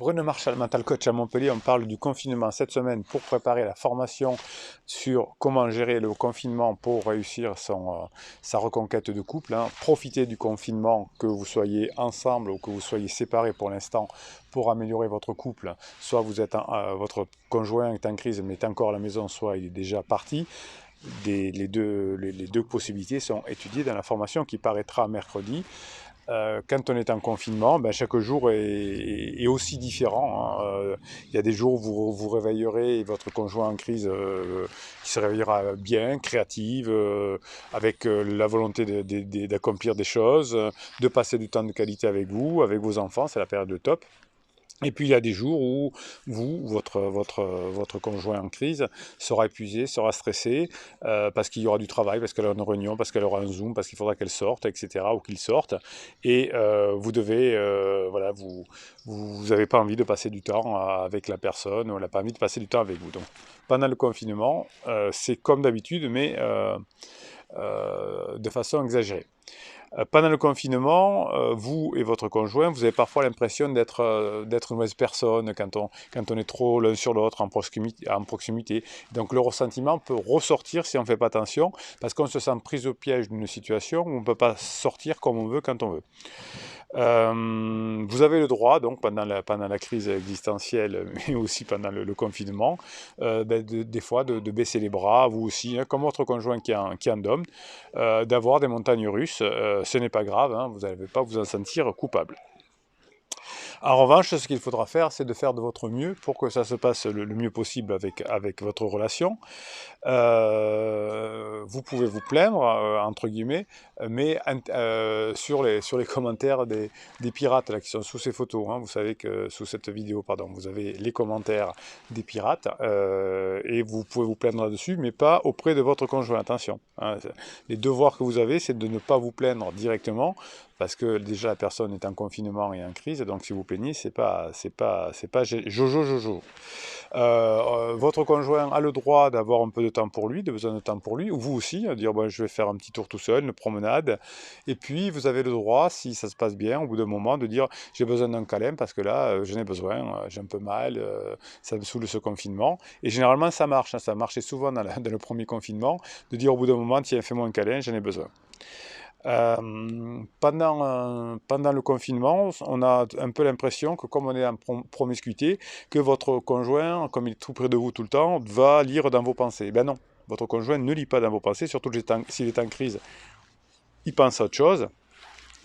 Bruno Marchal, mental coach à Montpellier, on parle du confinement cette semaine pour préparer la formation sur comment gérer le confinement pour réussir sa reconquête de couple. Profitez du confinement, que vous soyez ensemble ou que vous soyez séparés pour l'instant, pour améliorer votre couple. Soit votre conjoint est en crise mais est encore à la maison, soit il est déjà parti. Les deux possibilités sont étudiées dans la formation qui paraîtra mercredi. Quand on est en confinement, chaque jour est aussi différent. Il y a des jours où vous vous réveillerez et votre conjoint en crise qui se réveillera bien, créative, avec la volonté d'accomplir des choses, de passer du temps de qualité avec vous, avec vos enfants, c'est la période de top. Et puis il y a des jours où votre conjoint en crise sera épuisé, sera stressé, parce qu'il y aura du travail, parce qu'elle aura une réunion, parce qu'elle aura un Zoom, parce qu'il faudra qu'elle sorte, etc., ou qu'il sorte. Et vous devez, voilà, vous n'avez pas envie de passer du temps avec la personne, ou elle n'a pas envie de passer du temps avec vous. Donc pendant le confinement, c'est comme d'habitude, mais de façon exagérée. Pendant le confinement, vous et votre conjoint, vous avez parfois l'impression d'être une mauvaise personne quand on est trop l'un sur l'autre en proximité. Donc le ressentiment peut ressortir si on ne fait pas attention, parce qu'on se sent pris au piège d'une situation où on ne peut pas sortir comme on veut quand on veut. Vous avez le droit, donc pendant la crise existentielle, mais aussi pendant le confinement, des fois de baisser les bras, vous aussi, comme votre conjoint qui est en dôme, d'avoir des montagnes russes. Ce n'est pas grave, vous n'allez pas vous en sentir coupable. En revanche, ce qu'il faudra faire, c'est de faire de votre mieux pour que ça se passe le mieux possible avec votre relation. Vous pouvez vous plaindre, entre guillemets, mais sur les commentaires des pirates là, qui sont sous ces photos. Vous savez que sous cette vidéo, pardon, vous avez les commentaires des pirates, et vous pouvez vous plaindre là-dessus, mais pas auprès de votre conjoint. Attention, les devoirs que vous avez, c'est de ne pas vous plaindre directement, parce que déjà la personne est en confinement et en crise, donc si vous plaignez, c'est pas jojo. Votre conjoint a le droit d'avoir un peu de temps pour lui, de besoin de temps pour lui, ou vous aussi, à dire je vais faire un petit tour tout seul, une promenade, et puis vous avez le droit, si ça se passe bien, au bout d'un moment, de dire j'ai besoin d'un câlin parce que là, j'en ai besoin, j'ai un peu mal, ça me saoule ce confinement, et généralement ça marche, ça marchait souvent dans le premier confinement, de dire au bout d'un moment, tiens, fais-moi un câlin, j'en ai besoin. Pendant le confinement, on a un peu l'impression que comme on est en promiscuité, que votre conjoint, comme il est tout près de vous tout le temps, va lire dans vos pensées. Ben non, votre conjoint ne lit pas dans vos pensées, surtout s'il est en crise, il pense à autre chose.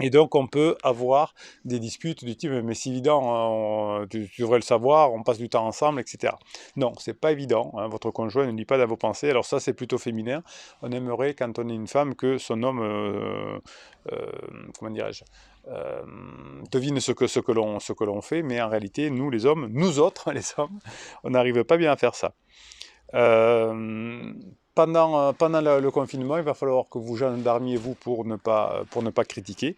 Et donc on peut avoir des disputes du type mais c'est évident, tu devrais le savoir, on passe du temps ensemble, etc. Non, c'est pas évident, votre conjoint ne lit pas dans vos pensées, alors ça c'est plutôt féminin. On aimerait quand on est une femme que son homme, comment dirais-je, devine ce que l'on fait, mais en réalité nous les hommes, nous autres les hommes, on n'arrive pas bien à faire ça. Pendant le confinement, il va falloir que vous gendarmiez vous pour ne pas critiquer,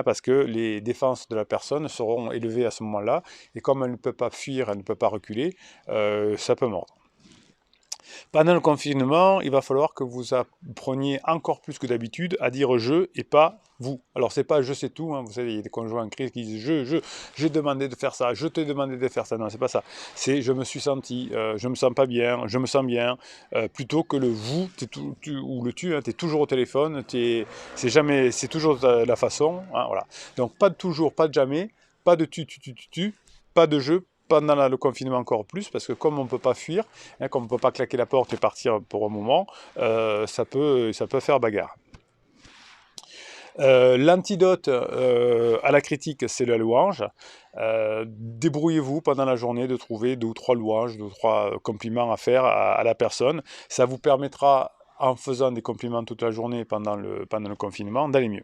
parce que les défenses de la personne seront élevées à ce moment-là, et comme elle ne peut pas fuir, elle ne peut pas reculer, ça peut mordre. Pendant le confinement, il va falloir que vous appreniez encore plus que d'habitude à dire je et pas vous. Alors c'est pas je sais tout, vous savez, il y a des conjoints en crise qui disent j'ai demandé de faire ça, je t'ai demandé de faire ça. Non, c'est pas ça. C'est je me suis senti, je me sens pas bien, je me sens bien, plutôt que le vous ou le tu, t'es toujours au téléphone, c'est toujours la façon, voilà. Donc pas de toujours, pas de jamais, pas de tu, pas de je, pendant le confinement encore plus, parce que comme on ne peut pas fuir, comme on ne peut pas claquer la porte et partir pour un moment, ça peut faire bagarre. L'antidote à la critique, c'est la louange. Débrouillez-vous pendant la journée de trouver 2 ou 3 louanges, 2 ou 3 compliments à faire à la personne. Ça vous permettra, en faisant des compliments toute la journée pendant le confinement, d'aller mieux.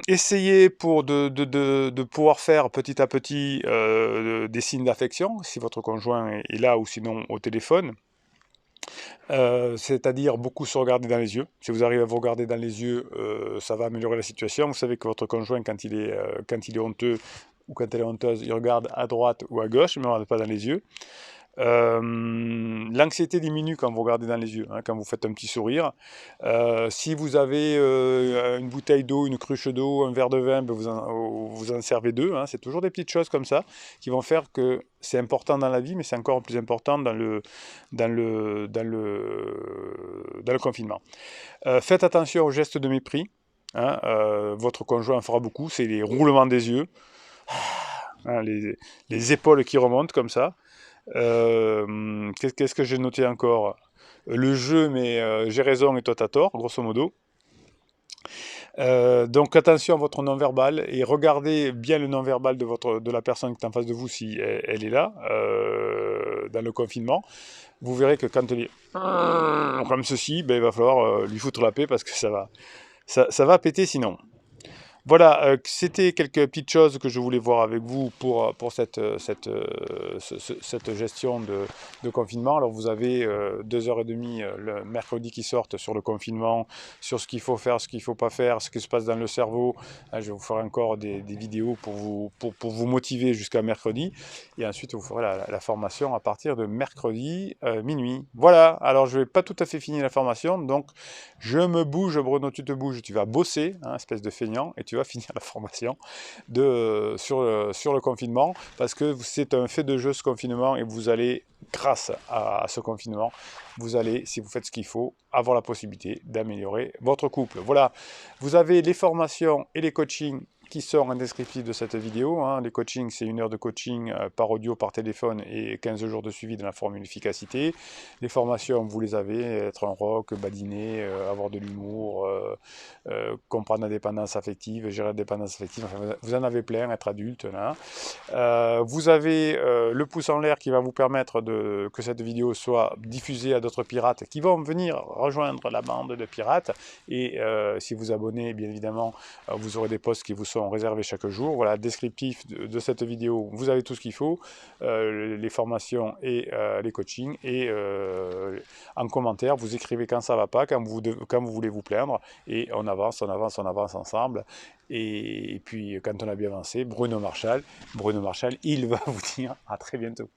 Essayez de pouvoir faire petit à petit des signes d'affection, si votre conjoint est là ou sinon au téléphone. C'est-à-dire beaucoup se regarder dans les yeux. Si vous arrivez à vous regarder dans les yeux, ça va améliorer la situation. Vous savez que votre conjoint, quand il est honteux ou quand elle est honteuse, il regarde à droite ou à gauche, mais ne regarde pas dans les yeux. L'anxiété diminue quand vous regardez dans les yeux, hein, quand vous faites un petit sourire. Si vous avez une bouteille d'eau, une cruche d'eau, un verre de vin, ben vous en servez deux, hein. C'est toujours des petites choses comme ça qui vont faire que c'est important dans la vie, mais c'est encore plus important dans le confinement. Faites attention aux gestes de mépris. Hein, votre conjoint fera beaucoup, c'est les roulements des yeux, hein, les épaules qui remontent comme ça. Qu'est-ce que j'ai noté encore? Le jeu, mais j'ai raison et toi t'as tort, grosso modo. Donc attention à votre non-verbal et regardez bien le non-verbal de la personne qui est en face de vous si elle est là, dans le confinement. Vous verrez que quand elle est comme ceci, ben, il va falloir lui foutre la paix parce que ça va péter sinon. Voilà, c'était quelques petites choses que je voulais voir avec vous pour cette gestion de confinement. Alors vous avez 2h30 le mercredi qui sortent sur le confinement, sur ce qu'il faut faire, ce qu'il ne faut pas faire, ce qui se passe dans le cerveau. Je vous ferai encore des vidéos pour vous motiver jusqu'à mercredi. Et ensuite, vous ferez la formation à partir de mercredi minuit. Voilà, alors je ne vais pas tout à fait finir la formation, donc je me bouge, Bruno, tu te bouges, tu vas bosser, hein, espèce de feignant, et tu vas finir la formation sur le confinement, parce que c'est un fait de jeu ce confinement, et vous allez, grâce à ce confinement, vous allez, si vous faites ce qu'il faut, avoir la possibilité d'améliorer votre couple. Voilà, vous avez les formations et les coachings qui sont en descriptif de cette vidéo. Hein. Les coachings, c'est 1 heure de coaching par audio, par téléphone et 15 jours de suivi de la formule efficacité. Les formations, vous les avez, être un rock, badiner, avoir de l'humour, comprendre la dépendance affective, gérer la dépendance affective, enfin, vous en avez plein, être adulte. Là. Vous avez le pouce en l'air qui va vous permettre que cette vidéo soit diffusée à d'autres pirates qui vont venir rejoindre la bande de pirates. Et si vous abonnez, bien évidemment, vous aurez des posts qui vous sont réservés chaque jour. Voilà, descriptif de cette vidéo, vous avez tout ce qu'il faut, les formations et les coachings. Et en commentaire, vous écrivez quand ça ne va pas, quand vous voulez vous plaindre. Et on avance ensemble. Et puis, quand on a bien avancé, Bruno Marchal, il va vous dire à très bientôt.